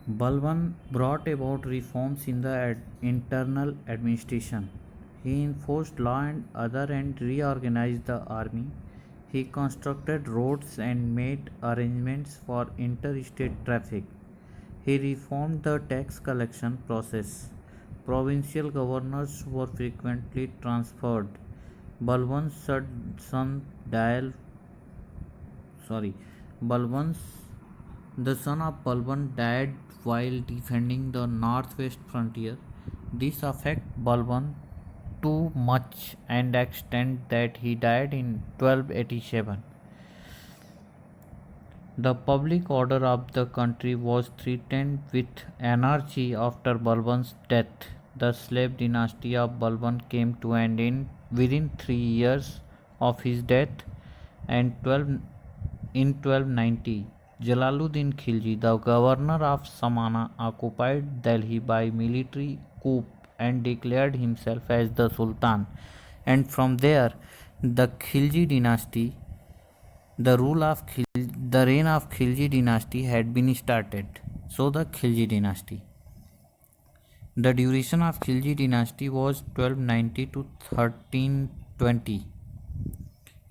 Balban brought about reforms in the internal administration. He enforced law and order and reorganized the army. He constructed roads and made arrangements for interstate traffic. He reformed the tax collection process. Provincial governors were frequently transferred. Balban's son Dial sorry Balban's the son of Balban died while defending the northwest frontier. This affected Balban too much and extent that he died in 1287. The public order of the country was threatened with anarchy after Balban's death. The slave dynasty of Balban came to an end within 3 years of his death, and 1290, Jalaluddin Khilji, the governor of Samana, occupied Delhi by military coup and declared himself as the Sultan. And from there, the Khilji dynasty, the reign of Khilji dynasty had been started. So the Khilji dynasty. The duration of Khilji dynasty was 1290 to 1320.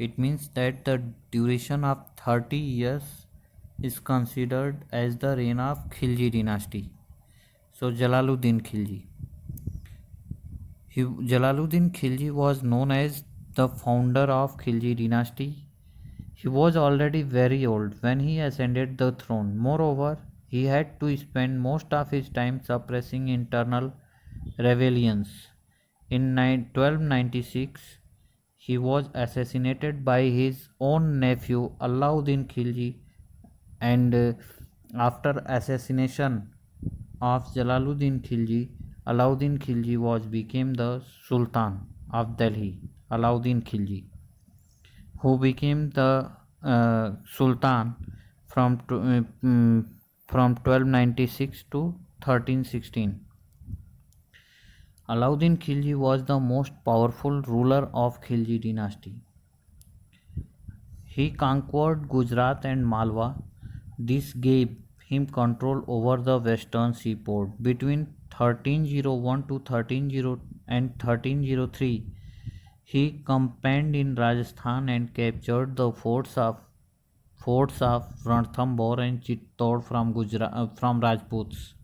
It means that the duration of 30 years is considered as the reign of Khilji dynasty. So Jalaluddin Khilji. Jalaluddin Khilji was known as the founder of Khilji dynasty. He was already very old when he ascended the throne. Moreover, he had to spend most of his time suppressing internal rebellions. In 1296, he was assassinated by his own nephew Alauddin Khilji, and after assassination of Jalaluddin Khilji, Alauddin Khilji was became the Sultan of Delhi. Alauddin Khilji, who became the Sultan from from 1296 to 1316. Alauddin Khilji was the most powerful ruler of Khilji dynasty. He conquered Gujarat and Malwa. This gave him control over the western seaboard. Between 1301 to 1303, he campaigned in Rajasthan and captured the forts of Ranthambore and Chittor from Rajputs.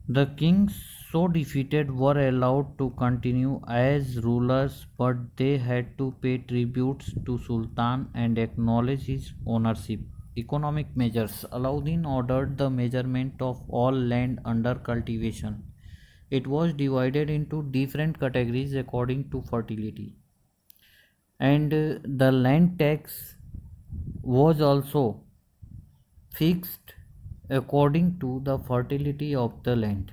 The kings so defeated were allowed to continue as rulers, but they had to pay tributes to Sultan and acknowledge his ownership. Economic measures. Alauddin ordered the measurement of all land under cultivation. It was divided into different categories according to fertility. And the land tax was also fixed according to the fertility of the land.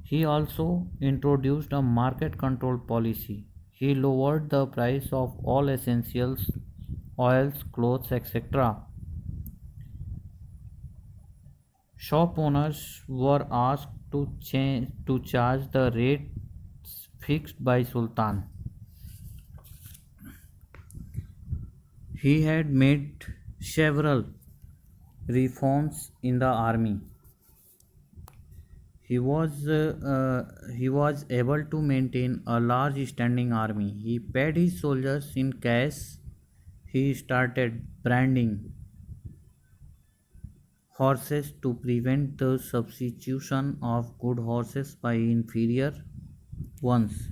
He also introduced a market control policy. He lowered the price of all essentials, oils, clothes, etc. Shop owners were asked to charge the rates fixed by Sultan. He had made several reforms in the army. He was able to maintain a large standing army. He paid his soldiers in cash. He started branding horses to prevent the substitution of good horses by inferior ones.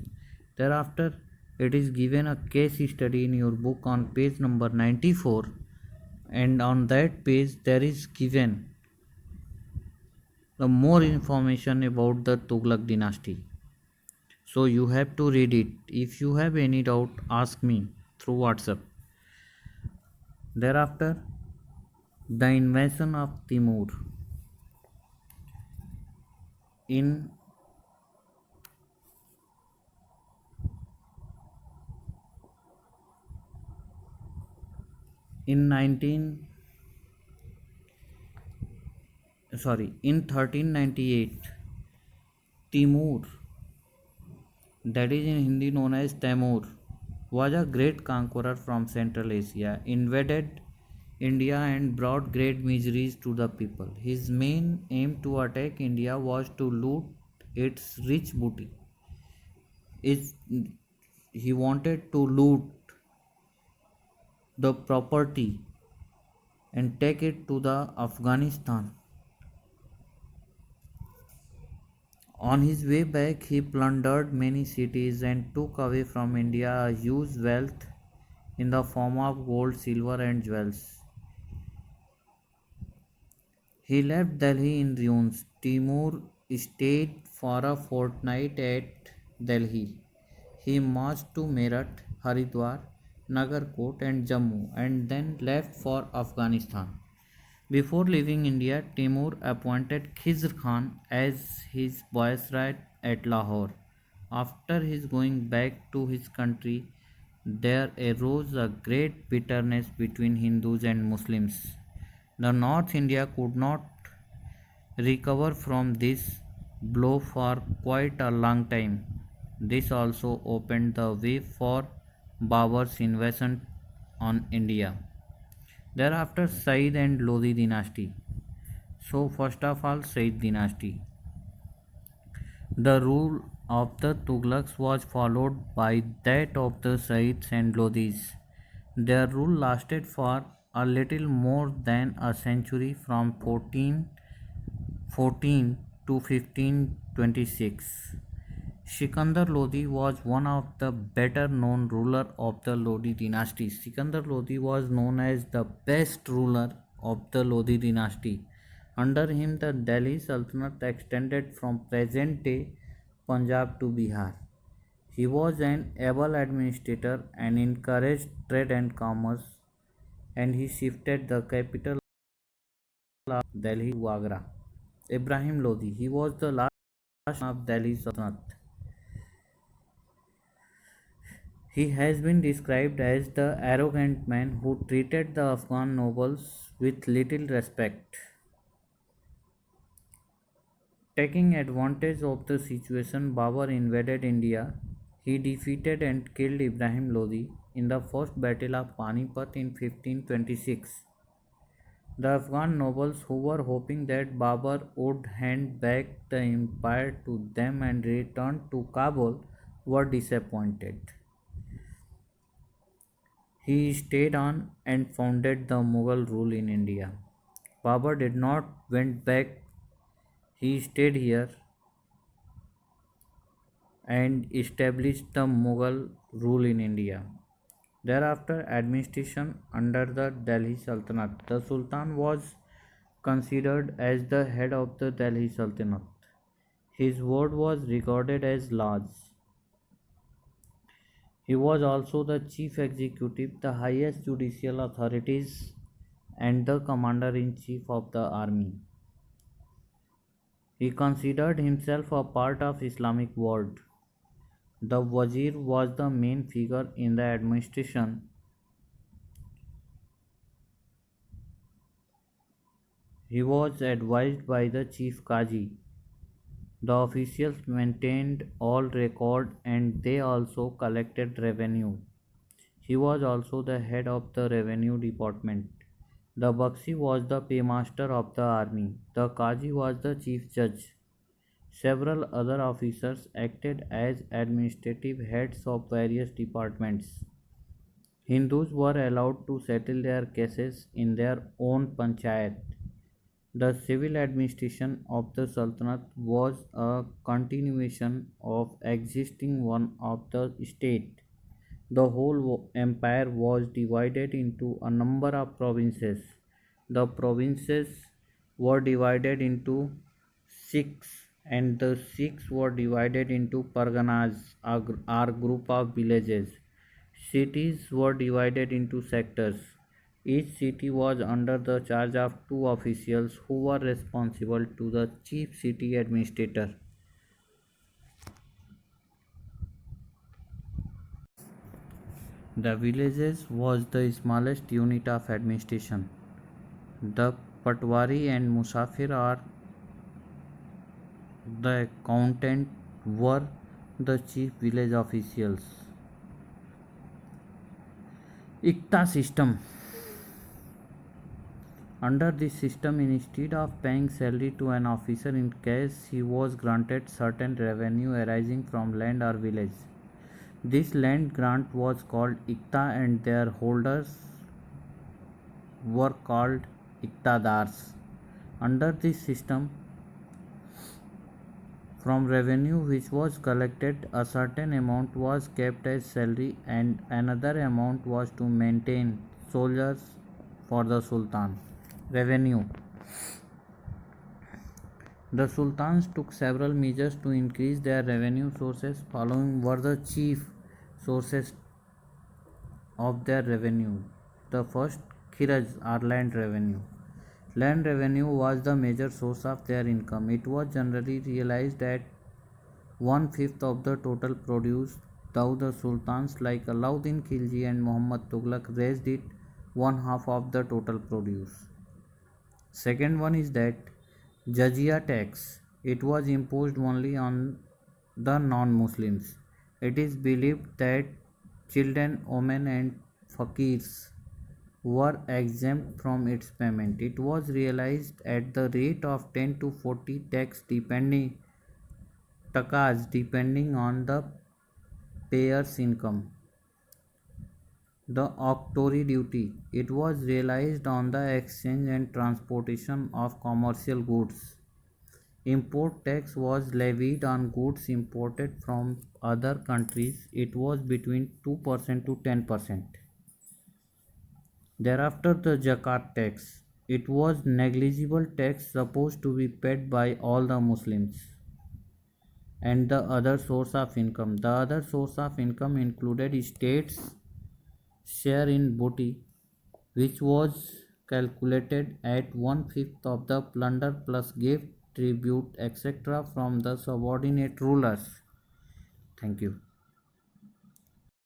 Thereafter, it is given a case study in your book on page number 94, and on that page there is given the more information about the Tughlaq dynasty. So you have to read it. If you have any doubt, ask me through WhatsApp. Thereafter, the invasion of Timur. In in 19 in 1398, Timur, that is in Hindi known as Taimur, was a great conqueror from Central Asia, invaded India and brought great miseries to the people. His main aim to attack India was to loot its rich booty. Is he wanted to loot the property and take it to the Afghanistan. On his way back, he plundered many cities and took away from India a huge wealth in the form of gold, silver, and jewels. He left Delhi in ruins. Timur stayed for a fortnight at Delhi. He marched to Meerut, Haridwar, Nagarkot, and Jammu and then left for Afghanistan. Before leaving India, Timur appointed Khizr Khan as his viceroy at Lahore. After his going back to his country, there arose a great bitterness between Hindus and Muslims. The North India could not recover from this blow for quite a long time. This also opened the way for Babur's invasion on India. Thereafter, Said and Lodi dynasty. So, first of all, Said dynasty. The rule of the Tughlaqs was followed by that of the Saids and Lodis. Their rule lasted for a little more than a century from 1414 to 1526. Sikandar Lodi was one of the better known ruler of the Lodi dynasty. Sikandar Lodi was known as the best ruler of the Lodi dynasty. Under him, the Delhi Sultanate extended from present day Punjab to Bihar. He was an able administrator and encouraged trade and commerce, and he shifted the capital of Delhi to Agra. Ibrahim Lodi, he was the last of Delhi Sultanate. He has been described as the arrogant man who treated the Afghan nobles with little respect. Taking advantage of the situation, Babur invaded India. He defeated and killed Ibrahim Lodi in the first battle of Panipat in 1526. The Afghan nobles, who were hoping that Babur would hand back the empire to them and return to Kabul, were disappointed. He stayed on and founded the Mughal rule in India. Babur did not went back. He stayed here and established the Mughal rule in India. Thereafter, administration under the Delhi Sultanate. The Sultan was considered as the head of the Delhi Sultanate. His word was regarded as laws. He was also the chief executive, the highest judicial authorities, and the commander in chief of the army. He considered himself a part of Islamic world. The Wazir was the main figure in the administration. He was advised by the chief Qazi. The officials maintained all record and they also collected revenue. He was also the head of the revenue department. The Bakshi was the paymaster of the army. The Qazi was the chief judge. Several other officers acted as administrative heads of various departments. Hindus were allowed to settle their cases in their own panchayat. The civil administration of the Sultanate was a continuation of existing one of the state. The whole empire was divided into a number of provinces. The provinces were divided into six, and the six were divided into parganas, or group of villages. Cities were divided into sectors. Each city was under the charge of two officials who were responsible to the chief city administrator. The villages was the smallest unit of administration. The Patwari and Musafir or the accountant were the chief village officials. Ikta system. Under this system, instead of paying salary to an officer in cash, he was granted certain revenue arising from land or village. This land grant was called Ikta and their holders were called Iktadars. Under this system, from revenue which was collected, a certain amount was kept as salary and another amount was to maintain soldiers for the Sultan. Revenue. The sultans took several measures to increase their revenue sources. Following were the chief sources of their revenue. The first, khiraj or land revenue. Land revenue was the major source of their income. It was generally realized at 1/5 of the total produce, though the sultans like Alauddin Khilji and Muhammad Tughlaq raised it 1/2 of the total produce. Second one is that jizya tax. It was imposed only on the non-Muslims. It is believed that children, women and fakirs were exempt from its payment. It was realized at the rate of 10 to 40 takas depending on the payer's income. The octroi duty. It was realized on the exchange and transportation of commercial goods. Import tax was levied on goods imported from other countries. It was between 2% to 10%. Thereafter, the zakat tax. It was negligible tax supposed to be paid by all the Muslims. And the other source of income. The other source of income included states' share in booty, which was calculated at 1/5 of the plunder plus gift, tribute, etc. from the subordinate rulers. Thank you.